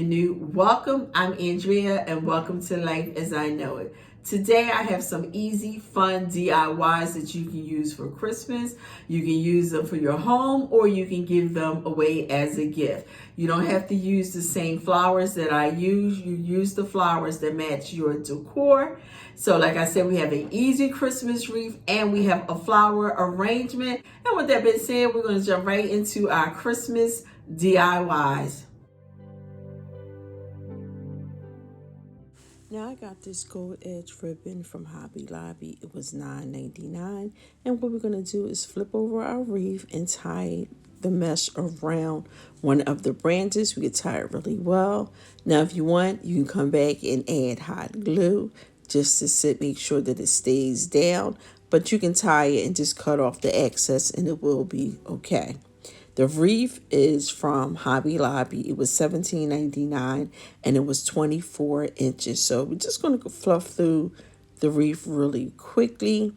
new, welcome. I'm Andrea and welcome to Life as I Know It. Today I have some easy, fun DIYs that you can use for Christmas. You can use them for your home or you can give them away as a gift. You don't have to use the same flowers that I use. You use the flowers that match your decor. So like I said, we have an easy Christmas wreath and we have a flower arrangement. And with that being said, we're going to jump right into our Christmas DIYs. Now I got this gold edge ribbon from Hobby Lobby. It was $9.99. And what we're going to do is flip over our wreath and tie the mesh around one of the branches. We can tie it really well. Now if you want, you can come back and add hot glue just to make sure that it stays down. But you can tie it and just cut off the excess and it will be okay. The wreath is from Hobby Lobby. It was $17.99 and it was 24 inches. So we're just going to fluff through the wreath really quickly.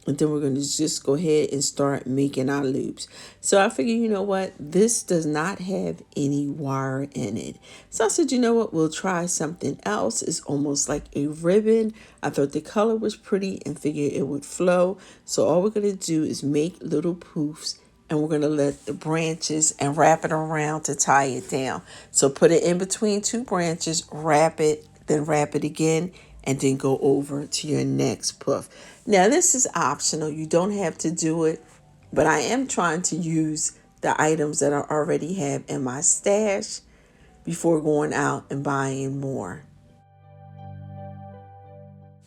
And then we're going to just go ahead and start making our loops. So I figured, you know what? This does not have any wire in it. So I said, you know what? We'll try something else. It's almost like a ribbon. I thought the color was pretty and figured it would flow. So all we're going to do is make little poofs. And we're going to let the branches and wrap it around to tie it down. So put it in between two branches, wrap it, then wrap it again, and then go over to your next puff. Now, this is optional. You don't have to do it, but I am trying to use the items that I already have in my stash before going out and buying more.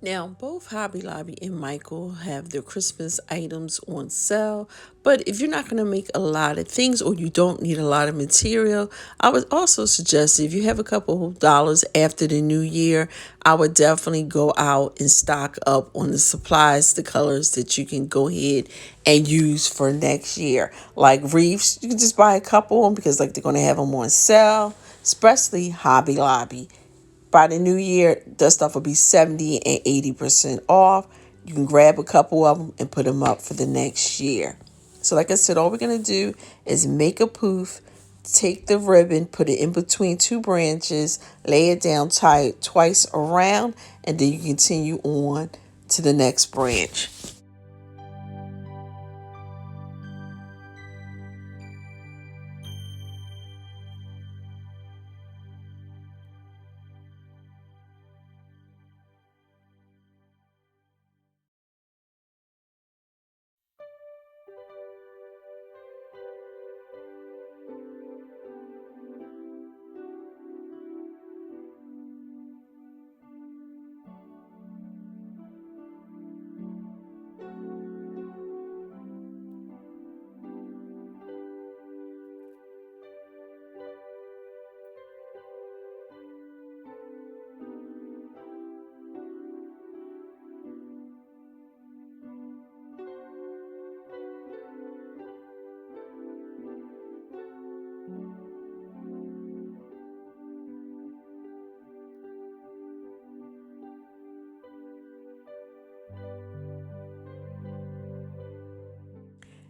Now, both Hobby Lobby and Michael have their Christmas items on sale, but if you're not going to make a lot of things or you don't need a lot of material, I would also suggest if you have a couple of dollars after the new year, I would definitely go out and stock up on the supplies, the colors that you can go ahead and use for next year. Like wreaths, you can just buy a couple of them because like they're going to have them on sale, especially Hobby Lobby. By the new year, that stuff will be 70 and 80% off. You can grab a couple of them and put them up for the next year. So like I said, all we're going to do is make a poof, take the ribbon, put it in between two branches, lay it down, tie it twice around, and then you continue on to the next branch.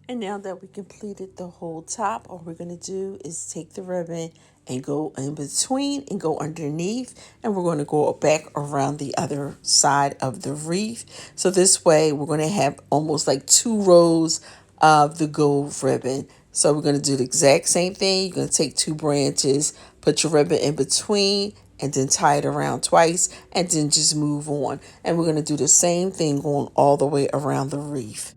And now that we completed the whole top, all we're going to do is take the ribbon and go in between and go underneath. And we're going to go back around the other side of the wreath. So this way we're going to have almost like 2 rows of the gold ribbon. So we're going to do the exact same thing. You're going to take 2 branches, put your ribbon in between, and then tie it around twice, and then just move on. And we're going to do the same thing going all the way around the wreath.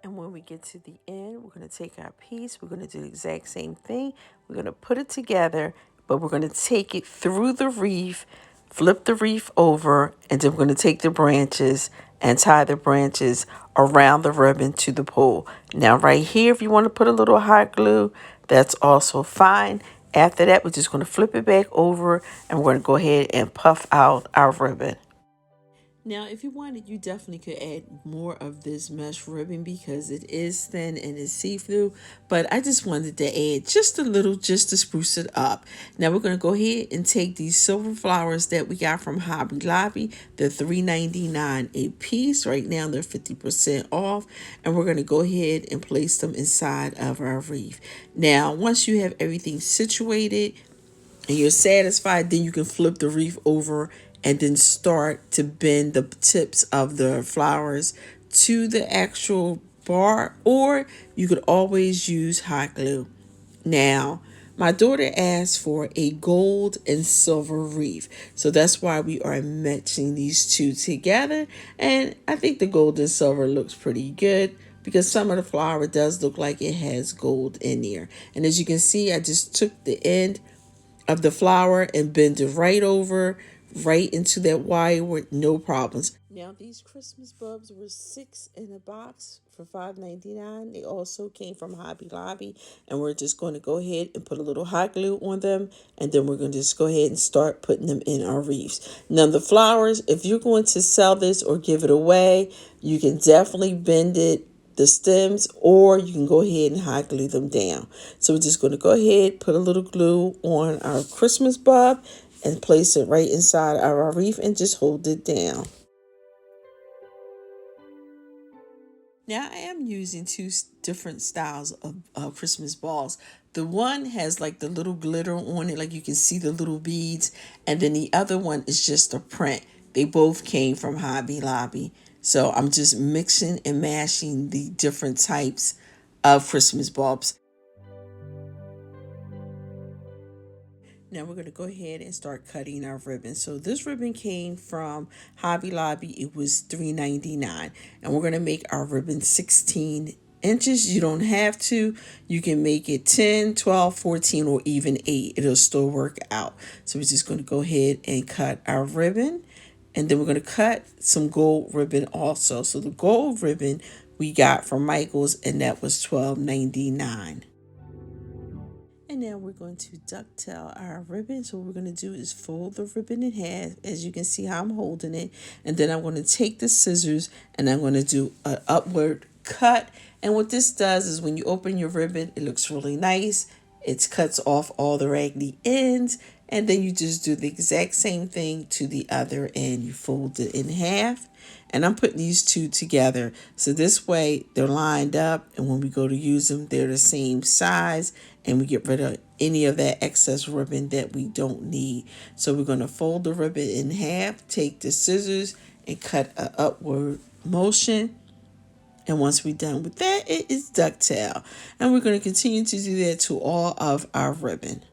And when we get to the end, we're going to take our piece. We're going to do the exact same thing. We're going to put it together, but we're going to take it through the wreath, flip the wreath over, and then we're going to take the branches and tie the branches around the ribbon to the pole. Now, right here, if you want to put a little hot glue, that's also fine. After that, we're just going to flip it back over, and we're going to go ahead and puff out our ribbon. Now, if you wanted, you definitely could add more of this mesh ribbon because it is thin and it's see-through, but I just wanted to add just a little just to spruce it up. Now we're going to go ahead and take these silver flowers that we got from Hobby Lobby. They're $3.99 a piece. Right now they're 50% off, and we're going to go ahead and place them inside of our wreath. Now, once you have everything situated, and you're satisfied, then you can flip the wreath over and then start to bend the tips of the flowers to the actual bar, or you could always use hot glue. Now, my daughter asked for a gold and silver wreath, so that's why we are matching these two together, and I think the gold and silver looks pretty good because some of the flower does look like it has gold in there. And as you can see, I just took the end of the flower and bend it right over, right into that wire with no problems. Now these Christmas bulbs were 6 in a box for $5.99. They also came from Hobby Lobby, and we're just going to go ahead and put a little hot glue on them, and then we're going to just go ahead and start putting them in our wreaths. Now the flowers, if you're going to sell this or give it away, you can definitely bend it, the stems, or you can go ahead and hot glue them down. So we're just going to go ahead, put a little glue on our Christmas bulb and place it right inside of our wreath and just hold it down. Now I am using two different styles of Christmas balls. The one has like the little glitter on it, like you can see the little beads, and then the other one is just a print. They both came from Hobby Lobby. So I'm just mixing and mashing the different types of Christmas bulbs. Now we're going to go ahead and start cutting our ribbon. So this ribbon came from Hobby Lobby. It was $3.99. And we're going to make our ribbon 16 inches. You don't have to. You can make it 10, 12, 14, or even 8. It'll still work out. So we're just going to go ahead and cut our ribbon. And then we're going to cut some gold ribbon also. So the gold ribbon we got from Michael's, and that was $12.99. And now we're going to ducktail our ribbon. So what we're going to do is fold the ribbon in half, as you can see how I'm holding it. And then I'm going to take the scissors and I'm going to do an upward cut. And what this does is when you open your ribbon, it looks really nice. It cuts off all the raggedy ends. And then you just do the exact same thing to the other end. You fold it in half. And I'm putting these two together. So this way they're lined up. And when we go to use them, they're the same size. And we get rid of any of that excess ribbon that we don't need. So we're going to fold the ribbon in half, take the scissors, and cut an upward motion. And once we're done with that, it is ducktail. And we're going to continue to do that to all of our ribbon.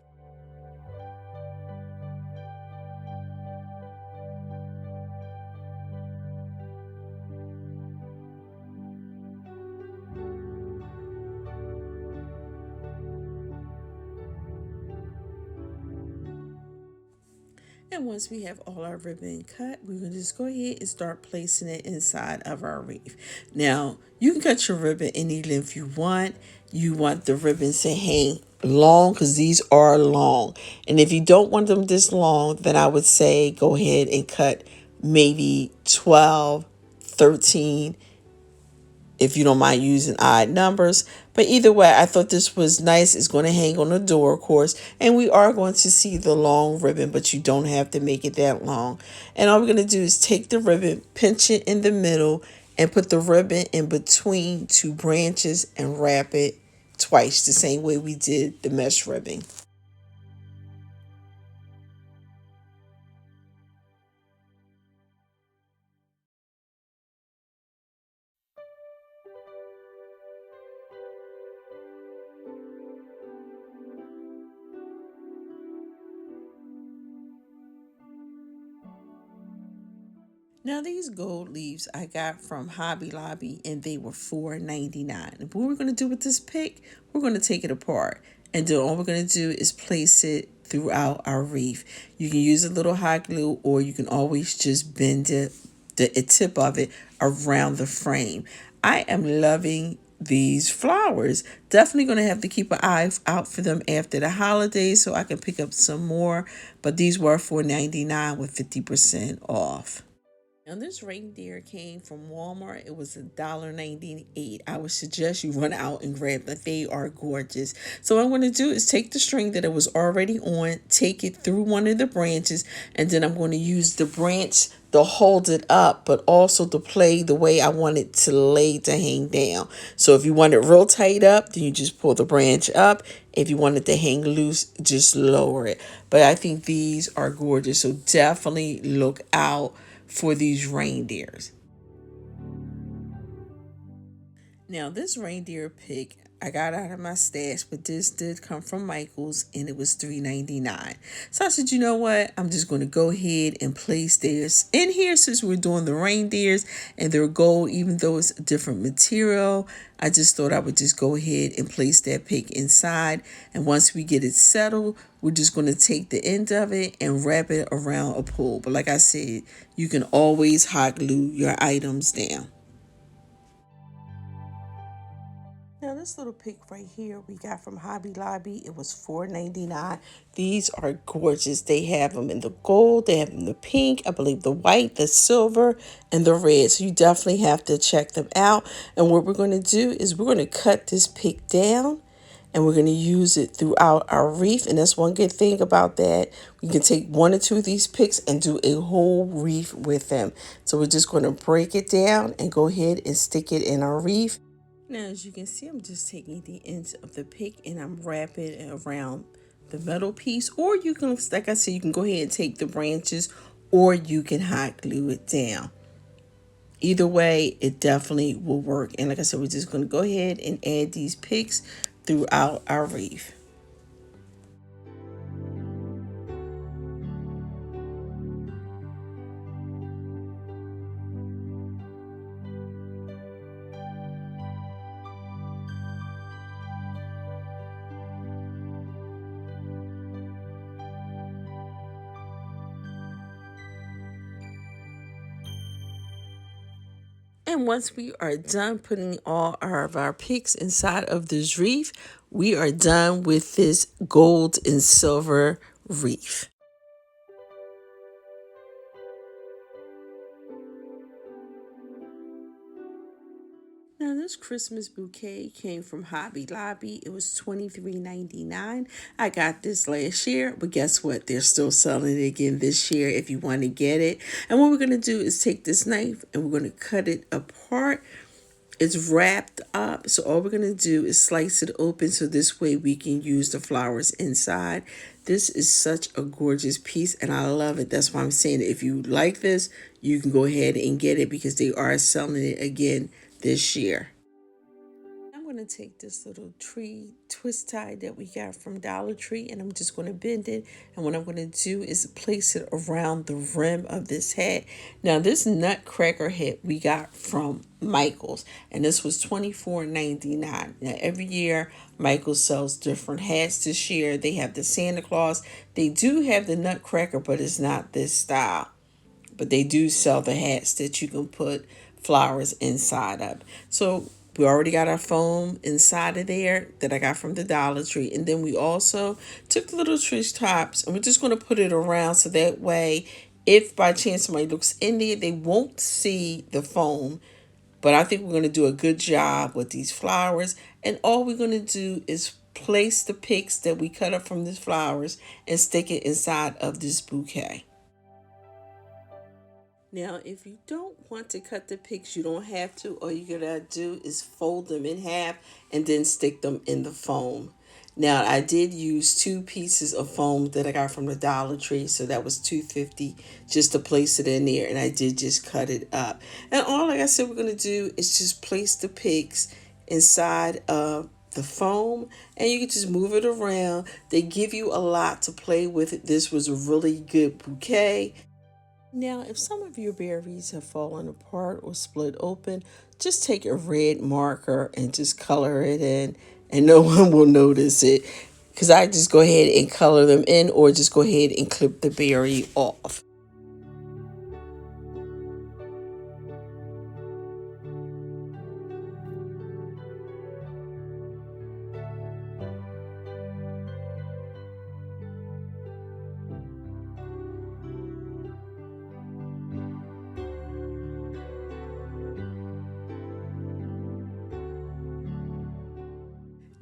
And once we have all our ribbon cut, we're going to just go ahead and start placing it inside of our wreath. Now, you can cut your ribbon any length you want. You want the ribbons to hang long because these are long. And if you don't want them this long, then I would say go ahead and cut maybe 12, 13, if you don't mind using odd numbers. But either way, I thought this was nice. It's going to hang on the door, of course. And we are going to see the long ribbon, but you don't have to make it that long. And all we're going to do is take the ribbon, pinch it in the middle, and put the ribbon in between two branches and wrap it twice, the same way we did the mesh ribbon. Now these gold leaves I got from Hobby Lobby and they were $4.99. And what we're going to do with this pick, we're going to take it apart. And then all we're going to do is place it throughout our wreath. You can use a little hot glue or you can always just bend it, the tip of it around the frame. I am loving these flowers. Definitely going to have to keep an eye out for them after the holidays so I can pick up some more. But these were $4.99 with 50% off. Now this reindeer came from Walmart. It was $1.98. I would suggest you run out and grab them. They are gorgeous. So what I'm going to do is take the string that it was already on, take it through one of the branches, and then I'm going to use the branch to hold it up, but also to play the way I want it to lay to hang down. So if you want it real tight up, then you just pull the branch up. If you want it to hang loose, just lower it. But I think these are gorgeous. So definitely look out for these reindeers. Now, this reindeer pick I got out of my stash, but this did come from Michael's and it was $3.99. So I said, you know what? I'm just going to go ahead and place this in here since we're doing the reindeers and they're gold, even though it's a different material. I just thought I would just go ahead and place that pick inside. And once we get it settled, we're just going to take the end of it and wrap it around a pole. But like I said, you can always hot glue your items down. Now this little pick right here we got from Hobby Lobby. It was $4.99. These are gorgeous. They have them in the gold, they have them in the pink, I believe the white, the silver, and the red. So you definitely have to check them out. And what we're going to do is we're going to cut this pick down and we're going to use it throughout our wreath. And that's one good thing about that. We can take one or two of these picks and do a whole wreath with them. So we're just going to break it down and go ahead and stick it in our wreath. Now, as you can see, I'm just taking the ends of the pick and I'm wrapping it around the metal piece. Or you can, like I said, you can go ahead and take the branches or you can hot glue it down. Either way, it definitely will work. And like I said, we're just going to go ahead and add these picks throughout our wreath. And once we are done putting all of our picks inside of this wreath, we are done with this gold and silver wreath. Now this Christmas bouquet came from Hobby Lobby. It was $23.99. I got this last year, but guess what? They're still selling it again this year if you want to get it. And what we're going to do is take this knife and we're going to cut it apart. It's wrapped up, so all we're going to do is slice it open so this way we can use the flowers inside. This is such a gorgeous piece and I love it. That's why I'm saying if you like this, you can go ahead and get it because they are selling it again this year. I'm going to take this little tree twist tie that we got from Dollar Tree and I'm just going to bend it. And what I'm going to do is place it around the rim of this hat. Now this Nutcracker hat we got from Michael's and this was $24.99. Now every year Michael's sells different hats. This year they have the Santa Claus. They do have the Nutcracker, but it's not this style. But they do sell the hats that you can put flowers inside of. So we already got our foam inside of there that I got from the Dollar Tree. And then we also took the little tree tops and we're just going to put it around so that way if by chance somebody looks in there, they won't see the foam. But I think we're going to do a good job with these flowers. And all we're going to do is place the picks that we cut up from these flowers and stick it inside of this bouquet. Now, if you don't want to cut the picks, you don't have to. All you gotta do is fold them in half and then stick them in the foam. Now, I did use two pieces of foam that I got from the Dollar Tree, so that was $2.50 just to place it in there, and I did just cut it up. And all, like I said, we're gonna do is just place the picks inside of the foam and you can just move it around. They give you a lot to play with. This was a really good bouquet. Now, if some of your berries have fallen apart or split open, just take a red marker and just color it in, and no one will notice it. Because I just go ahead and color them in, or just go ahead and clip the berry off.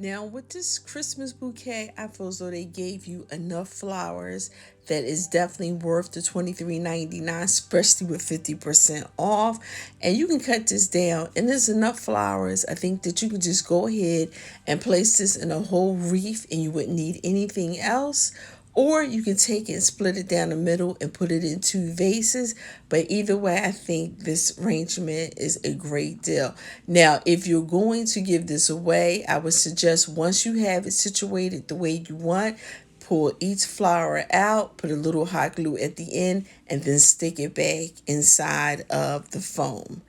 Now with this Christmas bouquet, I feel as though they gave you enough flowers that is definitely worth the $23.99, especially with 50% off. And you can cut this down, and there's enough flowers, I think, that you can just go ahead and place this in a whole wreath and you wouldn't need anything else. Or you can take it and split it down the middle and put it in two vases. But either way, I think this arrangement is a great deal. Now, if you're going to give this away, I would suggest once you have it situated the way you want, pull each flower out, put a little hot glue at the end, and then stick it back inside of the foam.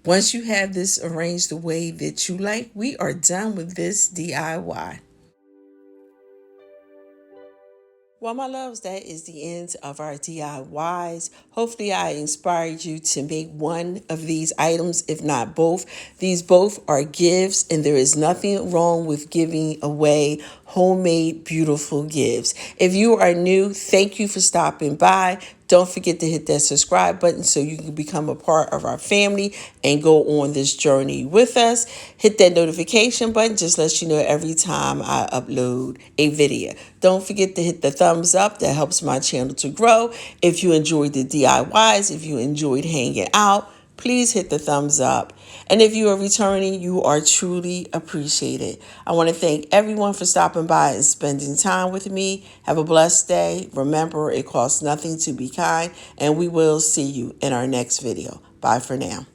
Once you have this arranged the way that you like, we are done with this DIY. Well, my loves, that is the end of our DIYs. Hopefully, I inspired you to make one of these items, if not both. These both are gifts, and there is nothing wrong with giving away homemade, beautiful gifts. If you are new, thank you for stopping by. Don't forget to hit that subscribe button so you can become a part of our family and go on this journey with us. Hit that notification button, just lets you know every time I upload a video. Don't forget to hit the thumbs up. That helps my channel to grow. If you enjoyed the DIYs, if you enjoyed hanging out, please hit the thumbs up. And if you are returning, you are truly appreciated. I want to thank everyone for stopping by and spending time with me. Have a blessed day. Remember, it costs nothing to be kind, and we will see you in our next video. Bye for now.